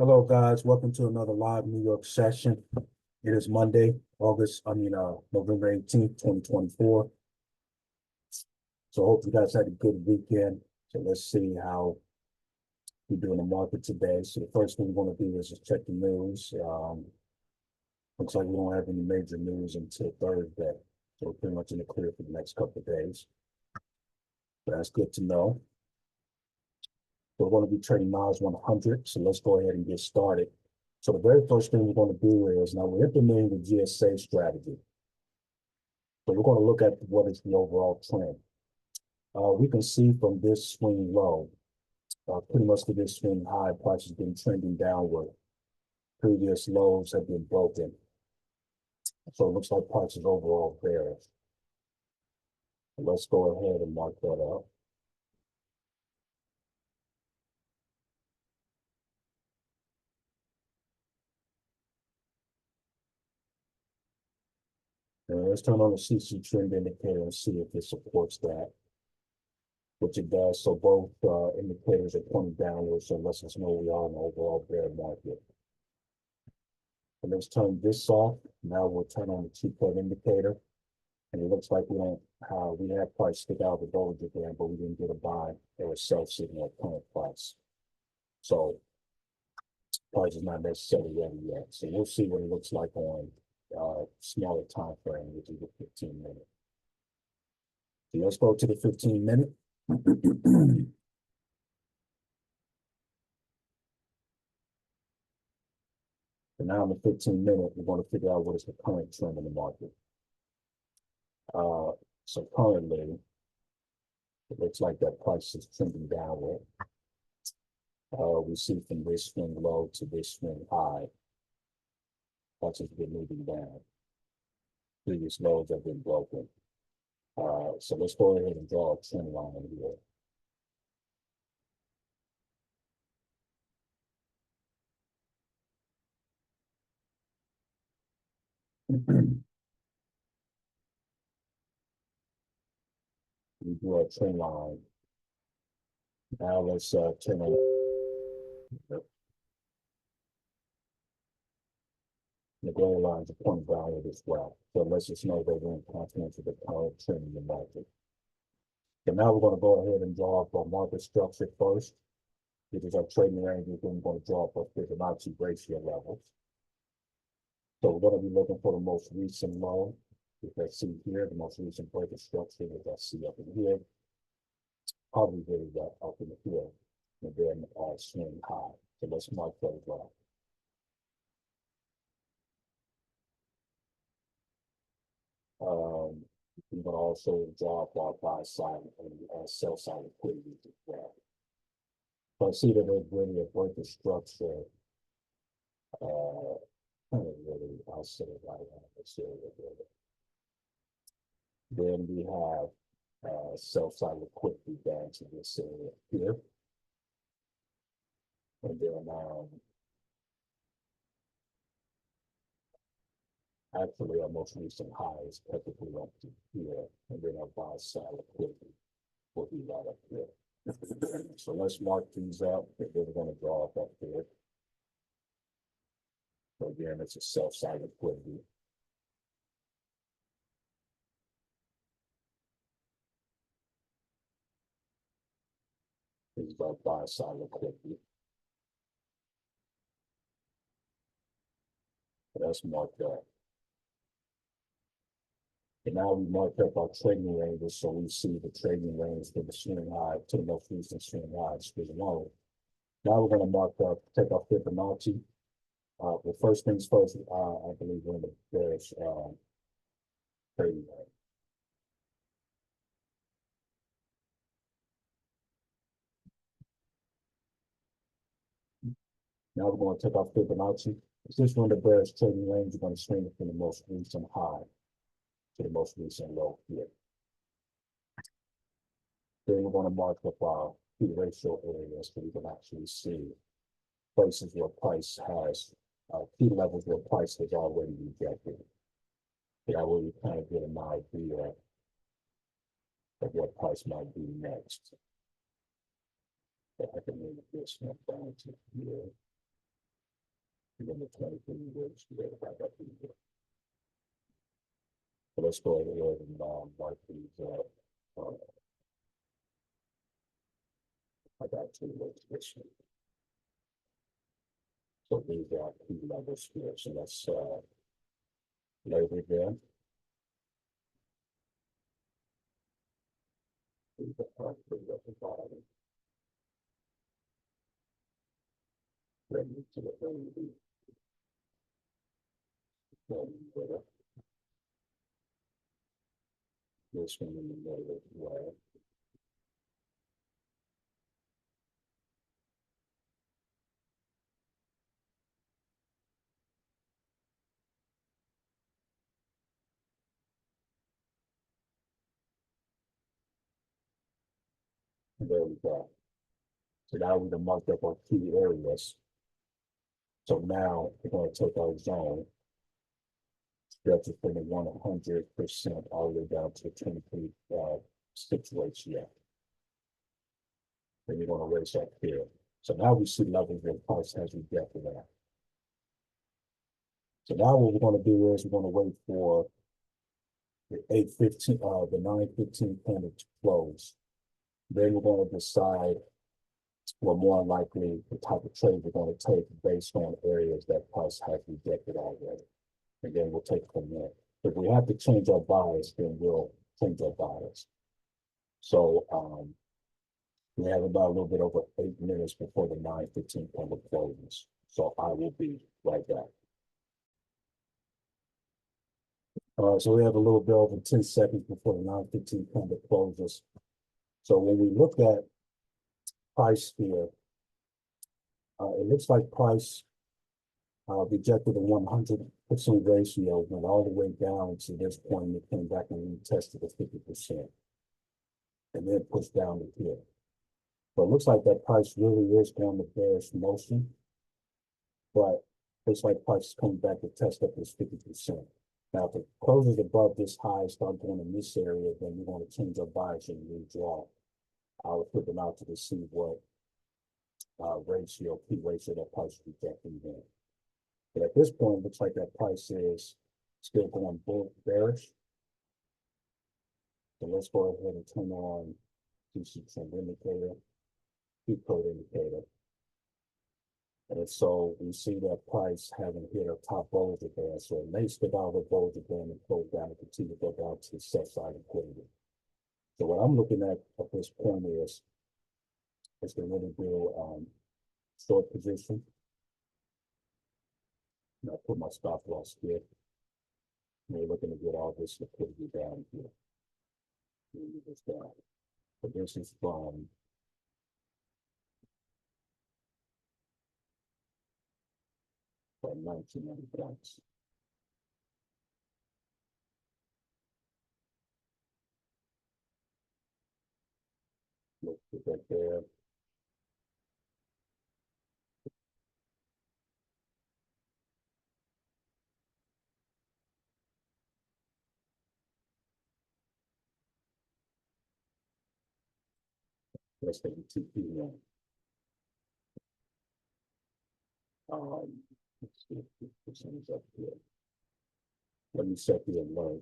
Hello, guys. Welcome to another live New York session. It is Monday, November 18th, 2024. So I hope you guys had a good weekend. So let's see how we do in the market today. So the first thing we're going to do is just check the news. Looks like we don't have any major news until Thursday. So we're pretty much in the clear for the next couple of days. So that's good to know. So we're going to be trading NAS100. So let's go ahead and get started. So the very first thing we're going to do is now we're implementing the G.S.A strategy. So we're going to look at what is the overall trend. We can see from this swing low, pretty much to this swing high, price has been trending downward. Previous lows have been broken. So it looks like price is overall bearish. Let's go ahead and mark that up. And let's turn on the CC trend indicator and see if it supports that, which it does. So both indicators are pointing downward, so it lets us know we are in an overall bear market. And let's turn this off. Now we'll turn on the 2-point indicator. And it looks like we have price stick out the Bollinger Band, but we didn't get a buy or a sell signal at current price. So price is not necessarily ready yet. So we'll see what it looks like on smaller time frame, which is the 15-minute. So let's go to the 15-minute. So now in the 15-minute, we're going to figure out what is the current trend in the market. So currently, it looks like that price is trending downward. We see from this swing low to this swing high, price has been moving down. Previous lows have been broken. So let's go ahead and draw a trend line here. We draw a trend line. Now let's turn on. The gray lines are pointing downward as well. So let's just know that we're in confidence with the current trend in the market. So now we're going to go ahead and draw up our market structure first. This is our trading range. Then we're going to draw up our Fibonacci ratio levels. So we're going to be looking for the most recent low, which I see here, the most recent break of structure, which I see up in here. Probably really that up in here, and then swing high. So let's mark those off. We're going to also draw up our buy side and sell side liquidity as well. So I see that there's really a break of structure. Kind of really, I'll say it right now. Let's see it. Then we have sell side liquidity down to this area here. And then actually our most recent high is technically up to here. And then our buy side liquidity will be right up here. So let's mark these up. And then we're going to draw up here. So again, it's a sell side liquidity. This is our buy side liquidity. So that's marked up. And now we mark up our trading ranges, so we see the trading range from the swing high to the most recent swing high, swing low. Now we're going to mark up, take our Fibonacci. Well, first things first, I believe we're in the bearish trading range. Now we're going to take our Fibonacci. Since we're in the bearish trading range, we're going to swing it from the most recent high to the most recent low here. Then we're going to mark up our P ratio areas so we can actually see places where price has key levels where price has already rejected. That way we kind of get an idea of what price might be next. So I can move this one down to here. And then the 23 weeks, we have back up to the. So let's go ahead and mark these I got 2 weeks this week. So these are key levels here. So let's label them. These are up the bottom. Ready to the ready. This one in the middle as well. And there we go. So now we can mark up our key areas. So now we're going to take our zone, stretch it from the 100% all the way down to the 23 ratio. Then you're going to raise up here. So now we see levels where price has rejected that. So now what we're going to do is we're going to wait for the 8:15, the 9:15 candle to close. Then we're going to decide, well, more likely the type of trade we're going to take based on areas that price has rejected already. And then we'll take it from there. If we have to change our bias, then we'll change our bias. So we have about a little bit over 8 minutes before the 9:15 candle closes. So I will be right back. So we have a little bit over 10 seconds before the 9:15 candle closes. So when we look at price here, it looks like price rejected a 100% ratio, went all the way down to this point, and it came back and retested the 50%, and then pushed down to here. So it looks like that price really is going to bearish motion, but looks like price is coming back to test up this 50%. Now, if it closes above this high, start going in this area, then we're going to change our bias and redraw. I'll flip them out to see what key ratio that price is rejecting then. But at this point, it looks like that price is still going bearish. So let's go ahead and turn on GC trend indicator, Q code indicator. And so we see that price having hit a top Bollinger Band. So it may stick out of the Bollinger Band and close down and continue to go down to the set side liquidity. So what I'm looking at this point is to really do short position. And I put my stop loss here. And we're looking to get all this liquidity down here. Move this down. But this is from by 1990 points. Look at that there. Let's take the TP now. Let's see if the percentage up here. Let me set the alert.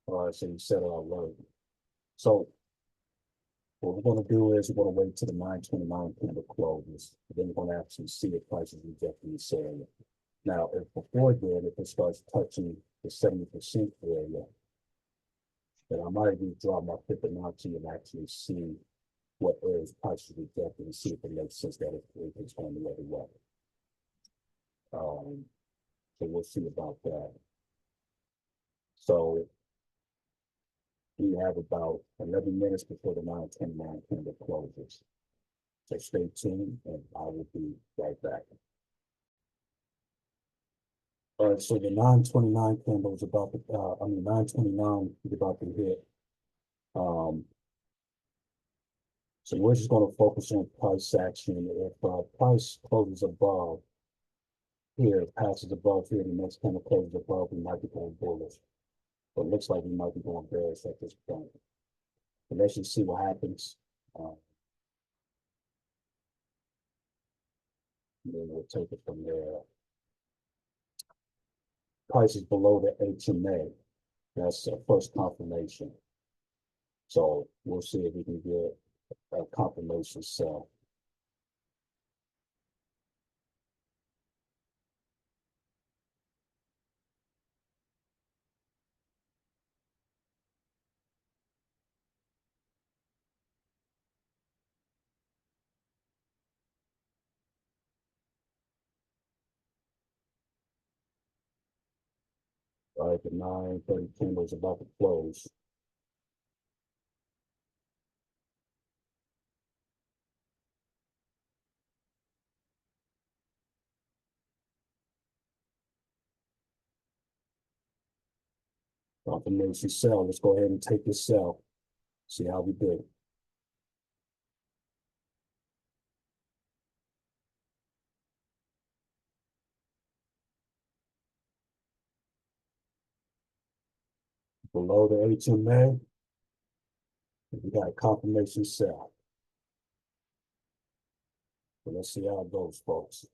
All right, so you set our alert. So what we're going to do is we're going to wait till the 929 candle closes. Then we're going to actually see if prices rejecting this area. Now, if before then, if it starts touching the 70% area, then I might redraw my Fibonacci and actually see what areas prices rejecting and see if it makes sense that it's going the other way. So we'll see about that. So We have about 11 minutes before the 9:29 candle closes. So stay tuned and I will be right back. All right, so the 9:29 candle is about to, 9:29 is about to hit. So we're just going to focus on price action. If price closes above here, passes above here, the next candle closes above, we might be going bullish. But it looks like we might be going bearish at this point. But let's just see what happens. And then we'll take it from there. Price is below the HMA. That's a first confirmation. So we'll see if we can get a confirmation sell. All right, the 9:30 candle is about to close. Confirmation sell. Let's go ahead and take this sell. See how we do. Below the HMA, we got a confirmation sell. So let's see how it goes, folks.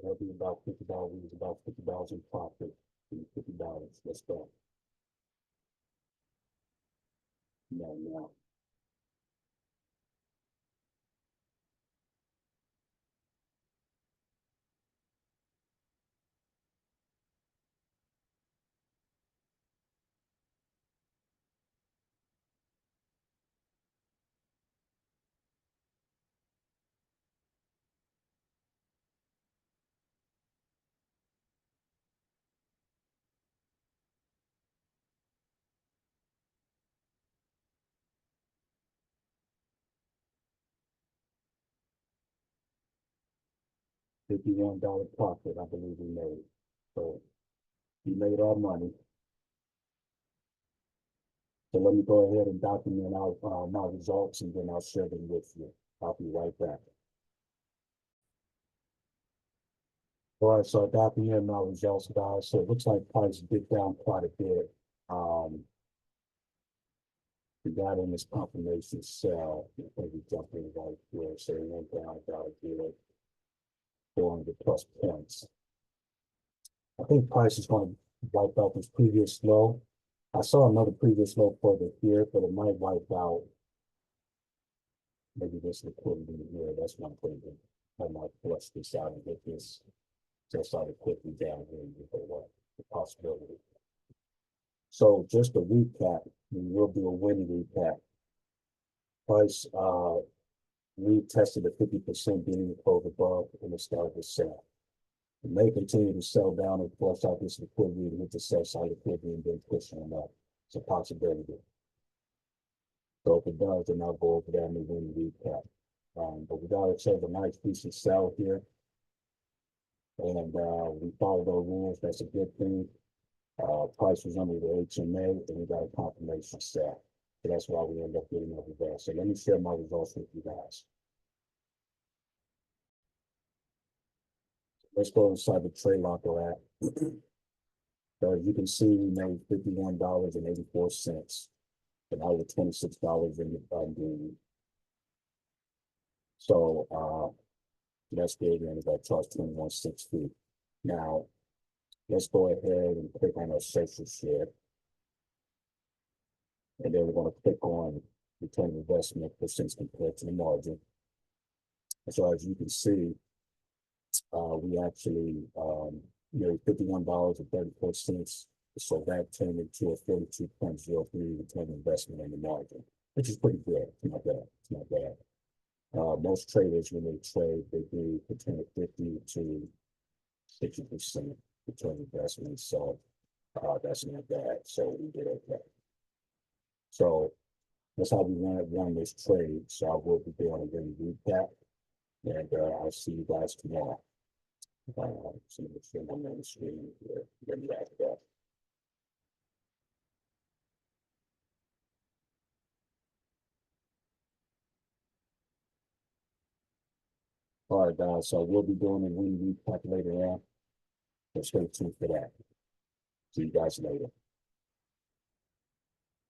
That'll be about $50. About $50 in profit. $50. Let's go. No. $51 profit, I believe we made. So we made our money. So let me go ahead and document out my results and then I'll share them with you. I'll be right back. All right, so I documented my results, guys. So it looks like price dipped down quite a bit. We got in this confirmation sell. I think we jumped in right here. So it went down about a good 400 plus points. I think price is going to wipe out this previous low. I saw another previous low further here, but it might wipe out maybe this liquidity here. That's one thing. I might flush this out and get this just out of quickly down here with the possibility. So just a recap, we will do a winning recap. Price retested the 50% being the close above and it started to sell. It may continue to sell down and flush out this liquidity and hit the sell side liquidity and then push on up. It's a possibility. So if it does, then I'll go over that in the winning recap. But we got ourselves a nice decent sell here. And we followed those rules. That's a good thing. Price was under the HMA and we got a confirmation sell. So that's why we end up getting over there. So let me share my results with you guys. Let's go inside the trade locker app. So as you can see, we made $51.84. And I was $26 in the gain. So that's good, and I charge 21.60. Now let's go ahead and click on our social share. And then we're going to click on return on investment percent compared to the margin. And so as you can see, we actually made $51.34. So that turned into a 42.03 return on investment in the margin, which is pretty good. It's not bad. It's not bad. Most traders, when they trade, they do between 50 to 60% return on investment. So that's not bad. So we did okay. So that's how we run this trade. So I will be doing a little recap, and I'll see you guys tomorrow. So make sure I'm on the screen here. Then you have that. All right, guys. So we'll be doing a win recap later on. So stay tuned for that. See you guys later.